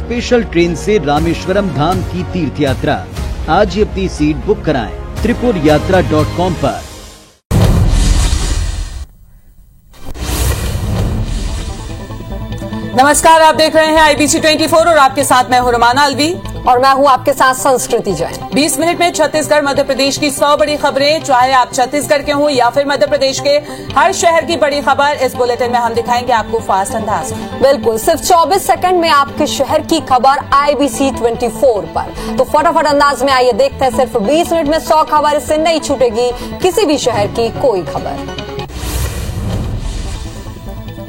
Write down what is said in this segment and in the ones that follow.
Special train से रामेश्वरम धाम की तीर्थ यात्रा। आज ही अपनी सीट बुक कराएं tripurayatra.com पर। नमस्कार, आप देख रहे हैं IBC 24 और आपके साथ मैं हूं रुमाना अलवी और मैं हूं आपके साथ संस्कृति जैन। 20 मिनट में छत्तीसगढ़ मध्य प्रदेश की 100 बड़ी खबरें। चाहे आप छत्तीसगढ़ के हों या फिर मध्य प्रदेश के हर शहर की बड़ी खबर इस बुलेटिन में हम दिखाएंगे आपको फास्ट अंदाज में। बिल्कुल, सिर्फ 24 सेकंड में आपके शहर की खबर IBC 24 पर। तो फटाफट अंदाज में आइए देखते हैं सिर्फ 20 मिनट में 100 खबर। इससे नहीं छूटेगी किसी भी शहर की कोई खबर।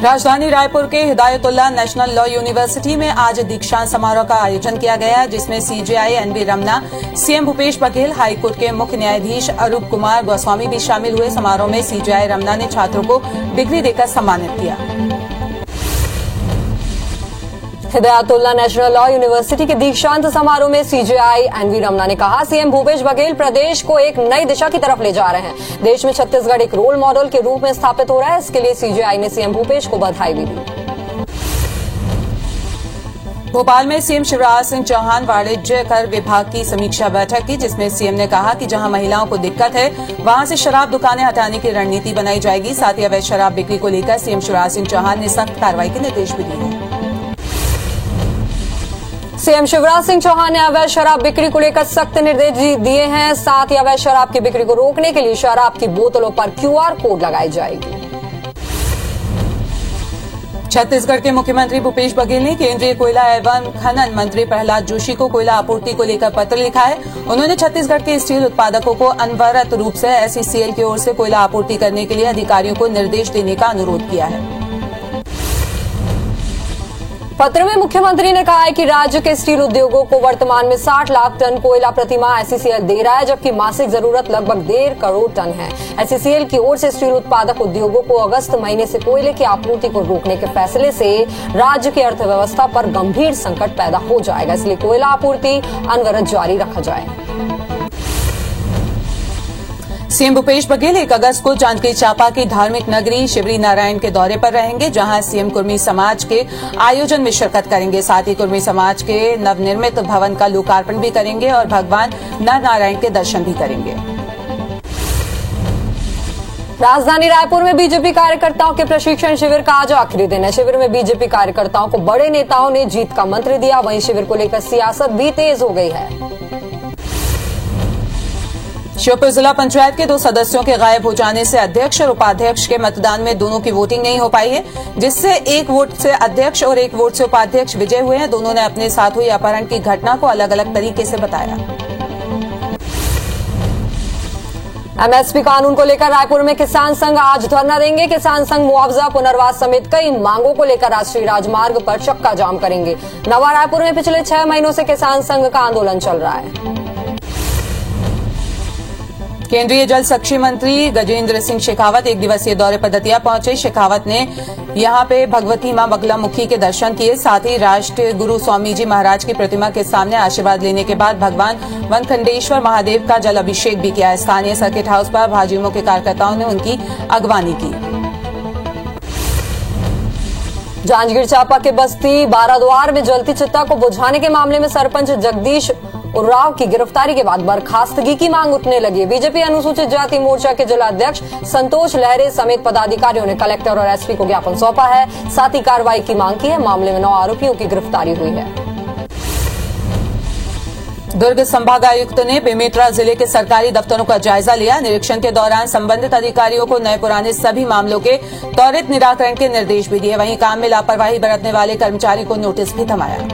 राजधानी रायपुर के हिदायतुल्लाह नेशनल लॉ यूनिवर्सिटी में आज दीक्षांत समारोह का आयोजन किया गया, जिसमें CJI NV Ramana, CM Bhupesh Baghel, high court के मुख्य न्यायाधीश अरूप कुमार गोस्वामी भी शामिल हुए। समारोह में CJI रमना ने छात्रों को डिग्री देकर सम्मानित किया। हिदायतुल्लाह नेशनल लॉ यूनिवर्सिटी के दीक्षांत समारोह में CJI NV रमना ने कहा, CM भूपेश बघेल प्रदेश को एक नई दिशा की तरफ ले जा रहे हैं। देश में छत्तीसगढ़ एक रोल मॉडल के रूप में स्थापित हो रहा है। इसके लिए CJI ने CM भूपेश को बधाई भी दी। भोपाल में CM शिवराज सिंह चौहान वाणिज्य कर विभाग की समीक्षा बैठक की, जिसमें CM ने कहा कि जहां महिलाओं को दिक्कत है वहां से शराब दुकानें हटाने की रणनीति बनाई जाएगी। साथ ही अवैध शराब बिक्री को लेकर CM शिवराज सिंह चौहान ने सख्त कार्रवाई के निर्देश भी दिए हैं। CM शिवराज सिंह चौहान ने अवैध शराब बिक्री को लेकर सख्त निर्देश दिए हैं। साथ ही अवैध शराब की बिक्री को रोकने के लिए शराब की बोतलों पर QR कोड लगाई जाएगी। छत्तीसगढ़ के मुख्यमंत्री भूपेश बघेल ने केंद्रीय कोयला एवं खनन मंत्री प्रहलाद जोशी को कोयला आपूर्ति को लेकर पत्र लिखा है। उन्होंने छत्तीसगढ़ के स्टील उत्पादकों को अनवरत रूप से SECL की ओर से कोयला आपूर्ति करने के लिए अधिकारियों को निर्देश देने का अनुरोध किया है। पत्र में मुख्यमंत्री ने कहा है कि राज्य के स्टील उद्योगों को वर्तमान में 60 लाख टन कोयला प्रतिमाह SECL दे रहा है, जबकि मासिक जरूरत लगभग 1.5 करोड़ टन है। SECL की ओर से स्टील उत्पादक उद्योगों को अगस्त महीने से कोयले की आपूर्ति को रोकने के फैसले से राज्य की अर्थव्यवस्था पर गंभीर संकट पैदा हो जाएगा। इसलिए कोयला आपूर्ति अनवरत जारी रखा जाए। CM भूपेश बघेल 1 अगस्त को जांजगीर चांपा की धार्मिक नगरी शिवरी नारायण के दौरे पर रहेंगे, जहां CM कुर्मी समाज के आयोजन में शिरकत करेंगे। साथ ही कुर्मी समाज के नवनिर्मित भवन का लोकार्पण भी करेंगे और भगवान नर नारायण के दर्शन भी करेंगे। राजधानी रायपुर में बीजेपी कार्यकर्ताओं के प्रशिक्षण शिविर का आज आखिरी दिन है। शिविर में बीजेपी कार्यकर्ताओं को बड़े नेताओं ने जीत का मंत्र दिया। वहीं शिविर को लेकर सियासत भी तेज हो गई है। श्योपुर जिला पंचायत के 2 सदस्यों के गायब हो जाने से अध्यक्ष और उपाध्यक्ष के मतदान में दोनों की वोटिंग नहीं हो पाई है, जिससे 1 वोट से अध्यक्ष और 1 वोट से उपाध्यक्ष विजय हुए हैं। दोनों ने अपने साथ हुई अपहरण की घटना को अलग अलग तरीके से बताया। MSP कानून को लेकर रायपुर में किसान संघ आज धरना देंगे। किसान संघ मुआवजा, पुनर्वास समेत कई मांगों को लेकर राष्ट्रीय राजमार्ग पर चक्का जाम करेंगे। नवा रायपुर में पिछले 6 महीनों से किसान संघ का आंदोलन चल रहा है। केंद्रीय जल शक्ति मंत्री गजेंद्र सिंह शेखावत 1 दिवसीय दौरे पर दतिया पहुंचे। शेखावत ने यहां पे भगवती मां बगलामुखी के दर्शन किए। साथ ही राष्ट्रीय गुरु स्वामी जी महाराज की प्रतिमा के सामने आशीर्वाद लेने के बाद भगवान वनखंडेश्वर महादेव का जल अभिषेक भी किया। स्थानीय सर्किट हाउस पर भाजयुमो के कार्यकर्ताओं ने उनकी अगवानी की। जांजगीर चांपा के बस्ती बाराद्वार में जलती चिता को बुझाने के मामले में सरपंच जगदीश उरांव की गिरफ्तारी के बाद बर्खास्तगी की मांग उठने लगी। बीजेपी अनुसूचित जाति मोर्चा के जिलाध्यक्ष संतोष लहरे समेत पदाधिकारियों ने कलेक्टर और SP को ज्ञापन सौंपा है। साथ ही कार्रवाई की मांग की है। मामले में 9 आरोपियों की गिरफ्तारी हुई है। दुर्ग संभागायुक्त ने बेमेतरा जिले के सरकारी दफ्तरों का जायजा लिया। निरीक्षण के दौरान संबंधित अधिकारियों को नए पुराने सभी मामलों के त्वरित निराकरण के निर्देश भी दिए। वहीं काम में लापरवाही बरतने वाले कर्मचारी को नोटिस भी थमाया।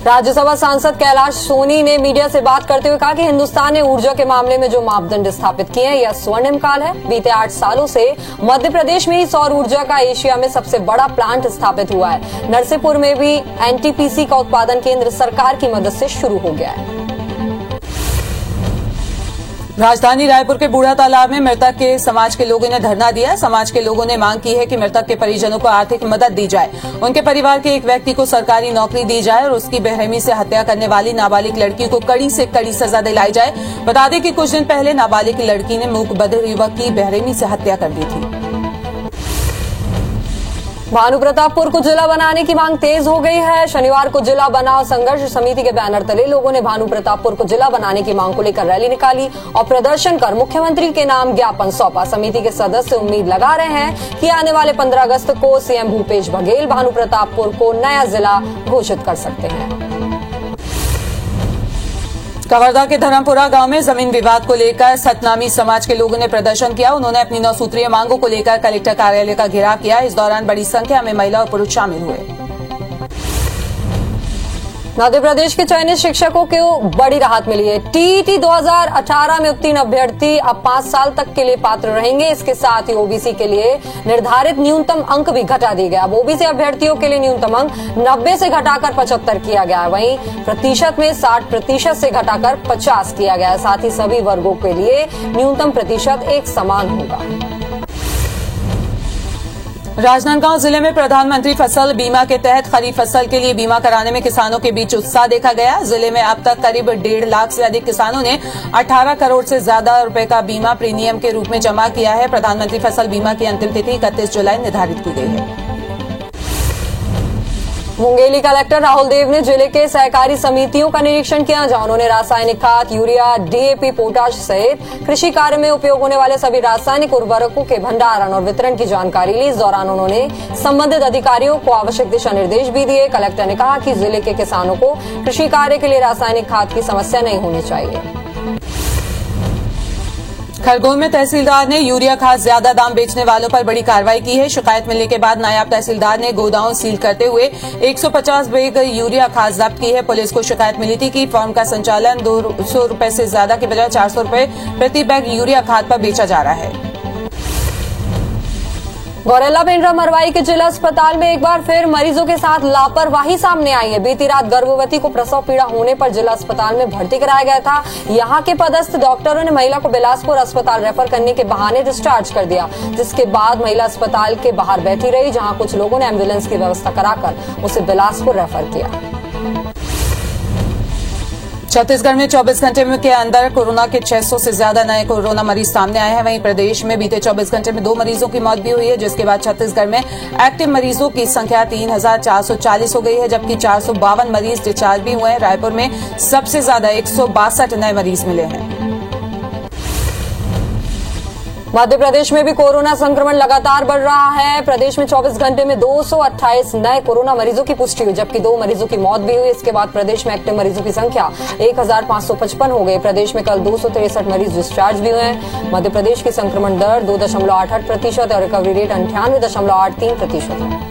राज्यसभा सांसद कैलाश सोनी ने मीडिया से बात करते हुए कहा कि हिंदुस्तान ने ऊर्जा के मामले में जो मापदंड स्थापित किए हैं यह स्वर्णिम काल है। बीते 8 सालों से मध्य प्रदेश में ही सौर ऊर्जा का एशिया में सबसे बड़ा प्लांट स्थापित हुआ है। नरसिंहपुर में भी NTPC का उत्पादन केंद्र सरकार की मदद से शुरू हो गया है। राजधानी रायपुर के बूढ़ा तालाब में मृतक के समाज के लोगों ने धरना दिया। समाज के लोगों ने मांग की है कि मृतक के परिजनों को आर्थिक मदद दी जाए, उनके परिवार के एक व्यक्ति को सरकारी नौकरी दी जाए और उसकी बेरहमी से हत्या करने वाली नाबालिग लड़की को कड़ी से कड़ी सजा दिलाई जाए। बता दें कि कुछ दिन पहले नाबालिग लड़की ने मूक बधिर युवक की बेरहमी से हत्या कर दी थी। भानुप्रतापपुर को जिला बनाने की मांग तेज हो गई है। शनिवार को जिला बनाओ संघर्ष समिति के बैनर तले लोगों ने भानुप्रतापपुर को जिला बनाने की मांग को लेकर रैली निकाली और प्रदर्शन कर मुख्यमंत्री के नाम ज्ञापन सौंपा। समिति के सदस्य उम्मीद लगा रहे हैं कि आने वाले 15 अगस्त को सीएम भूपेश बघेल भानुप्रतापपुर को नया जिला घोषित कर सकते हैं। कवर्धा के धर्मपुरा गांव में जमीन विवाद को लेकर सतनामी समाज के लोगों ने प्रदर्शन किया। उन्होंने अपनी 9 सूत्रीय मांगों को लेकर कलेक्टर कार्यालय का घेराव किया। इस दौरान बड़ी संख्या में महिला और पुरुष शामिल हुए। मध्य प्रदेश के चयनित शिक्षकों को बड़ी राहत मिली है। टीईटी 2018 में उत्तीर्ण अभ्यर्थी अब 5 साल तक के लिए पात्र रहेंगे। इसके साथ ही ओबीसी के लिए निर्धारित न्यूनतम अंक भी घटा दिए गया। अब ओबीसी अभ्यर्थियों के लिए न्यूनतम अंक 90 से घटाकर 75 किया गया है। वहीं प्रतिशत में 60% से घटाकर 50 किया गया है। साथ ही सभी वर्गों के लिए न्यूनतम प्रतिशत एक समान होगा। राजनांदगांव जिले में प्रधानमंत्री फसल बीमा के तहत खरीफ फसल के लिए बीमा कराने में किसानों के बीच उत्साह देखा गया। जिले में अब तक करीब 1.5 लाख से अधिक किसानों ने 18 करोड़ से ज्यादा रुपए का बीमा प्रीमियम के रूप में जमा किया है। प्रधानमंत्री फसल बीमा की अंतिम तिथि 31 जुलाई निर्धारित की गई है। मुंगेली कलेक्टर राहुल देव ने जिले के सहकारी समितियों का निरीक्षण किया, जहां उन्होंने रासायनिक खाद, यूरिया, डीएपी, पोटाश सहित कृषि कार्य में उपयोग होने वाले सभी रासायनिक उर्वरकों के भंडारण और वितरण की जानकारी ली। इस दौरान उन्होंने संबंधित अधिकारियों को आवश्यक दिशा निर्देश भी दिए। कलेक्टर ने कहा कि जिले के किसानों को कृषि कार्य के लिए रासायनिक खाद की समस्या नहीं होनी चाहिए। खरगोन में तहसीलदार ने यूरिया खाद ज्यादा दाम बेचने वालों पर बड़ी कार्रवाई की है। शिकायत मिलने के बाद नायब तहसीलदार ने गोदाम सील करते हुए 150 बैग यूरिया खाद जब्त की है। पुलिस को शिकायत मिली थी कि फर्म का संचालन 200 रुपए से ज्यादा के बजाय 400 रुपए प्रति बैग यूरिया खाद पर बेचा जा रहा है। गौरेला पेंड्रा मरवाई के जिला अस्पताल में एक बार फिर मरीजों के साथ लापरवाही सामने आई है। बीती रात गर्भवती को प्रसव पीड़ा होने पर जिला अस्पताल में भर्ती कराया गया था। यहां के पदस्थ डॉक्टरों ने महिला को बिलासपुर अस्पताल रेफर करने के बहाने डिस्चार्ज कर दिया, जिसके बाद महिला अस्पताल के बाहर बैठी रही, जहां कुछ लोगों ने एम्बुलेंस की व्यवस्था कराकर उसे बिलासपुर रेफर किया। छत्तीसगढ़ में 24 घंटे के अंदर कोरोना के 600 से ज्यादा नए कोरोना मरीज सामने आए हैं। वहीं प्रदेश में बीते 24 घंटे में 2 मरीजों की मौत भी हुई है, जिसके बाद छत्तीसगढ़ में एक्टिव मरीजों की संख्या 3440 हो गई है, जबकि 452 मरीज डिस्चार्ज भी हुए हैं। रायपुर में सबसे ज्यादा 162 नए मरीज मिले हैं। मध्य प्रदेश में भी कोरोना संक्रमण लगातार बढ़ रहा है। प्रदेश में 24 घंटे में 228 नए कोरोना मरीजों की पुष्टि हुई, जबकि 2 मरीजों की मौत भी हुई। इसके बाद प्रदेश में एक्टिव मरीजों की संख्या 1555 हो गई। प्रदेश में कल 263 मरीज डिस्चार्ज भी हुए हैं। मध्य प्रदेश की संक्रमण दर 2.88% और रिकवरी रेट 98.83% है।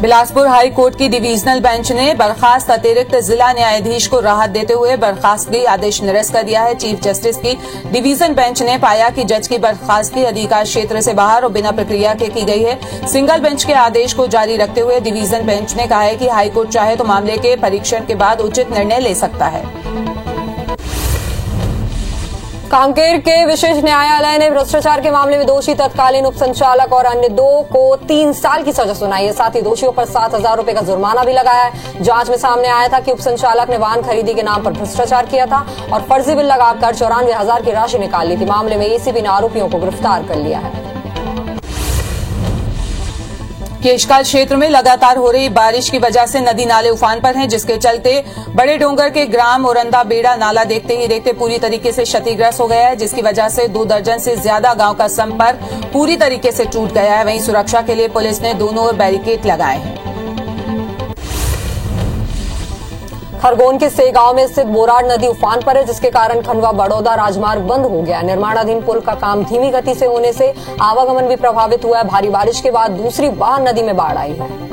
बिलासपुर हाई कोर्ट की डिवीजनल बेंच ने बर्खास्त अतिरिक्त जिला न्यायाधीश को राहत देते हुए बर्खास्तगी आदेश निरस्त कर दिया है। चीफ जस्टिस की डिवीजन बेंच ने पाया कि जज की बर्खास्तगी अधिकार क्षेत्र से बाहर और बिना प्रक्रिया के की गई है। सिंगल बेंच के आदेश को जारी रखते हुए डिवीजन बेंच ने कहा है कि हाईकोर्ट चाहे तो मामले के परीक्षण के बाद उचित निर्णय ले सकता है। कांकेर के विशेष न्यायालय ने भ्रष्टाचार के मामले में दोषी तत्कालीन उप संचालक और अन्य 2 को 3 साल की सजा सुनाई है। साथ ही दोषियों पर 7000 रुपए का जुर्माना भी लगाया है। जांच में सामने आया था कि उप संचालक ने वाहन खरीदी के नाम पर भ्रष्टाचार किया था और फर्जी बिल लगाकर 94,000 की राशि निकाल ली थी। मामले में एसीबी ने आरोपियों को गिरफ्तार कर लिया है। केशकाल क्षेत्र में लगातार हो रही बारिश की वजह से नदी नाले उफान पर हैं, जिसके चलते बड़े डोंगर के ग्राम ओरंदा बेड़ा नाला देखते ही देखते पूरी तरीके से क्षतिग्रस्त हो गया है, जिसकी वजह से 2 दर्जन से ज्यादा गांव का संपर्क पूरी तरीके से टूट गया है। वहीं सुरक्षा के लिए पुलिस ने दोनों ओर बैरिकेड लगाए हैं। खरगोन के सेगांव में स्थित बोराड़ नदी उफान पर है, जिसके कारण खंडवा बड़ौदा राजमार्ग बंद हो गया। निर्माणाधीन पुल का काम धीमी गति से होने से आवागमन भी प्रभावित हुआ है। भारी बारिश के बाद दूसरी बार नदी में बाढ़ आई है।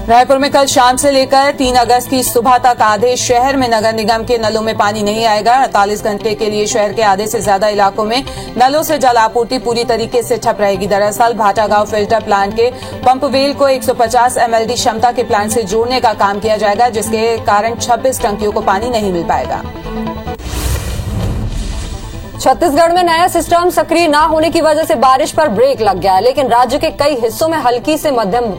रायपुर में कल शाम से लेकर 3 अगस्त की सुबह तक आधे शहर में नगर निगम के नलों में पानी नहीं आएगा। 48 घंटे के लिए शहर के आधे से ज्यादा इलाकों में नलों से जल आपूर्ति पूरी तरीके से ठप रहेगी। दरअसल भाटागांव फिल्टर प्लांट के पंप वेल को 150 MLD क्षमता के प्लांट से जोड़ने का काम किया जाएगा, जिसके कारण 26 टंकियों को पानी नहीं मिल पाएगा। छत्तीसगढ़ में नया सिस्टम सक्रिय न होने की वजह से बारिश पर ब्रेक लग गया है, लेकिन राज्य के कई हिस्सों में हल्की से मध्यम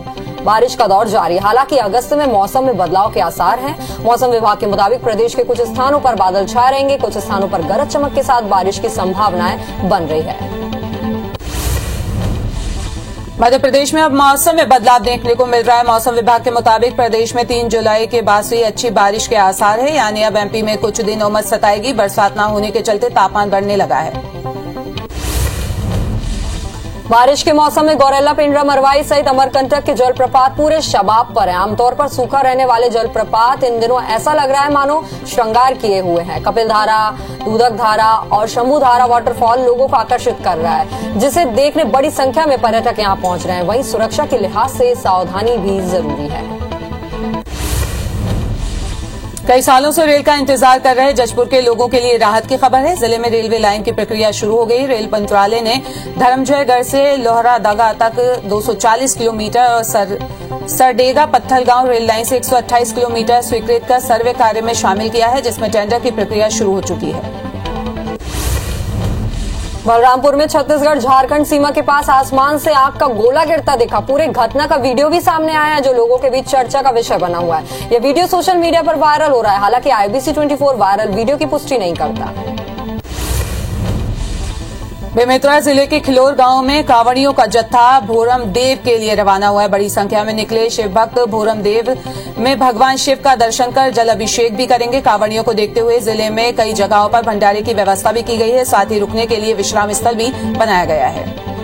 बारिश का दौर जारी है। हालांकि अगस्त में मौसम में बदलाव के आसार हैं। मौसम विभाग के मुताबिक प्रदेश के कुछ स्थानों पर बादल छाए रहेंगे, कुछ स्थानों पर गरज चमक के साथ बारिश की संभावनाएं बन रही है। मध्य प्रदेश में अब मौसम में बदलाव देखने को मिल रहा है। मौसम विभाग के मुताबिक प्रदेश में 3 जुलाई के बाद से अच्छी बारिश के आसार है, यानी अब एमपी में कुछ दिन उमस सताएगी। बरसात न होने के चलते तापमान बढ़ने लगा है। बारिश के मौसम में गौरेला, पिंडरा, मरवाई सहित अमरकंटक के जलप्रपात पूरे शबाब पर है। आमतौर पर सूखा रहने वाले जलप्रपात इन दिनों ऐसा लग रहा है मानो श्रृंगार किए हुए हैं। कपिल धारा, दूधक धारा और शंभू धारा वाटरफॉल लोगों को आकर्षित कर रहा है, जिसे देखने बड़ी संख्या में पर्यटक यहां पहुंच रहे हैं। वहीं सुरक्षा के लिहाज से सावधानी भी जरूरी है। कई सालों से रेल का इंतजार कर रहे जजपुर के लोगों के लिए राहत की खबर है। जिले में रेलवे लाइन की प्रक्रिया शुरू हो गई। रेल मंत्रालय ने धर्मजयगढ़ से लोहरादगा तक 240 किलोमीटर और सरडेगा पत्थलगांव रेल लाइन से 128 किलोमीटर स्वीकृत कर सर्वे कार्य में शामिल किया है, जिसमें टेंडर की प्रक्रिया शुरू हो चुकी है। बलरामपुर में छत्तीसगढ़ झारखंड सीमा के पास आसमान से आग का गोला गिरता दिखा। पूरे घटना का वीडियो भी सामने आया है, जो लोगों के बीच चर्चा का विषय बना हुआ है। यह वीडियो सोशल मीडिया पर वायरल हो रहा है। हालांकि IBC 24 वायरल वीडियो की पुष्टि नहीं करता। बेमेतरा जिले के खिलोर गांव में कांवड़ियों का जत्था भोरम देव के लिए रवाना हुआ है। बड़ी संख्या में निकले शिव भक्त भोरम देव में भगवान शिव का दर्शन कर जल अभिषेक भी करेंगे। कांवड़ियों को देखते हुए जिले में कई जगहों पर भंडारे की व्यवस्था भी की गई है। साथ ही रुकने के लिए विश्राम स्थल भी बनाया गया है।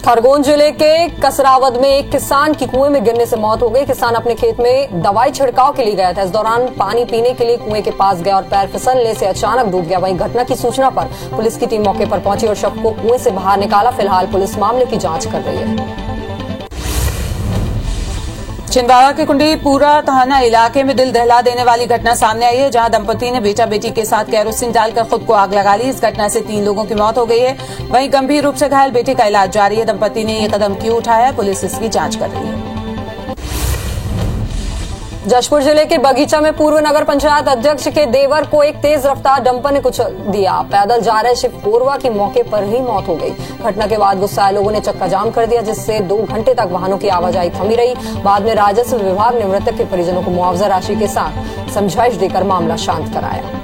खरगोन जिले के कसरावद में एक किसान की कुएं में गिरने से मौत हो गई। किसान अपने खेत में दवाई छिड़काव के लिए गया था। इस दौरान पानी पीने के लिए कुएं के पास गया और पैर फिसलने से अचानक डूब गया। वहीं घटना की सूचना पर पुलिस की टीम मौके पर पहुंची और शव को कुएं से बाहर निकाला। फिलहाल पुलिस मामले की जांच कर रही है। छिंदवाड़ा के कुंडीपुरा थाना इलाके में दिल दहला देने वाली घटना सामने आई है, जहां दंपति ने बेटा बेटी के साथ केरोसिन डालकर खुद को आग लगा ली। इस घटना से 3 लोगों की मौत हो गई है। वहीं गंभीर रूप से घायल बेटे का इलाज जारी है। दंपति ने यह कदम क्यों उठाया, पुलिस इसकी जांच कर रही है। जशपुर जिले के बगीचा में पूर्व नगर पंचायत अध्यक्ष के देवर को एक तेज रफ्तार डंपर ने कुचल दिया। पैदल जा रहे शिव कोरवा की मौके पर ही मौत हो गई। घटना के बाद गुस्साए लोगों ने चक्का जाम कर दिया, जिससे 2 घंटे तक वाहनों की आवाजाही थमी रही। बाद में राजस्व विभाग ने मृतक के परिजनों को मुआवजा राशि के साथ समझाइश देकर मामला शांत कराया।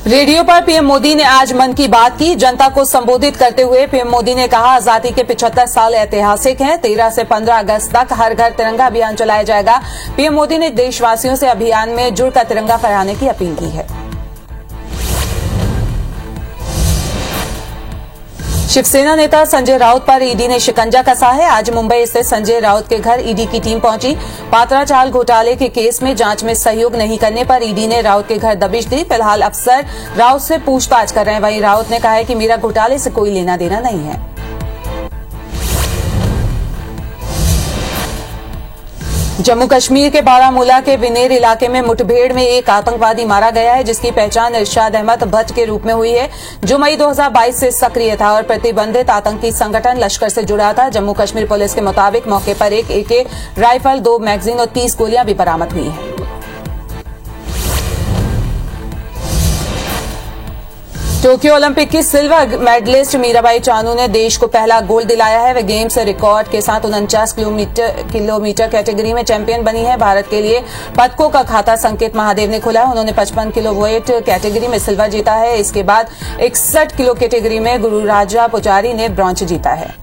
रेडियो पर पीएम मोदी ने आज मन की बात की। जनता को संबोधित करते हुए पीएम मोदी ने कहा, आजादी के 75 साल ऐतिहासिक हैं। 13 से 15 अगस्त तक हर घर तिरंगा अभियान चलाया जाएगा। पीएम मोदी ने देशवासियों से अभियान में जुड़कर तिरंगा फहराने की अपील की है। शिवसेना नेता संजय राउत पर ईडी ने शिकंजा कसा है। आज मुंबई स्थित संजय राउत के घर ईडी की टीम पहुंची। पात्रा चाल घोटाले के केस में जांच में सहयोग नहीं करने पर ईडी ने राउत के घर दबिश दी। फिलहाल अफसर राउत से पूछताछ कर रहे हैं। वहीं राउत ने कहा है कि मेरा घोटाले से कोई लेना देना नहीं है। जम्मू कश्मीर के बारामूला के विनेर इलाके में मुठभेड़ में एक आतंकवादी मारा गया है, जिसकी पहचान इरशाद अहमद भट्ट के रूप में हुई है, जो मई 2022 से सक्रिय था और प्रतिबंधित आतंकी संगठन लश्कर से जुड़ा था। जम्मू कश्मीर पुलिस के मुताबिक मौके पर एक AK राइफल, 2 मैगजीन और 30 गोलियां भी बरामद हुई हैं। टोक्यो ओलंपिक की सिल्वर मेडलिस्ट मीराबाई चानू ने देश को पहला गोल्ड दिलाया है। वह गेम्स रिकॉर्ड के साथ 49 किलोमीटर कैटेगरी में चैंपियन बनी है। भारत के लिए पदकों का खाता संकेत महादेव ने खोला है। उन्होंने 55 किलो वेट कैटेगरी में सिल्वर जीता है। इसके बाद 61 किलो कैटेगरी में गुरुराजा पुजारी ने ब्रॉन्ज जीता है।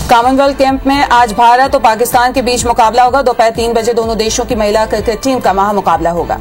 कॉमनवेल्थ कैंप में आज भारत और पाकिस्तान के बीच मुकाबला होगा। दोपहर 3 बजे दोनों देशों की महिला क्रिकेट टीम का महामुकाबला होगा।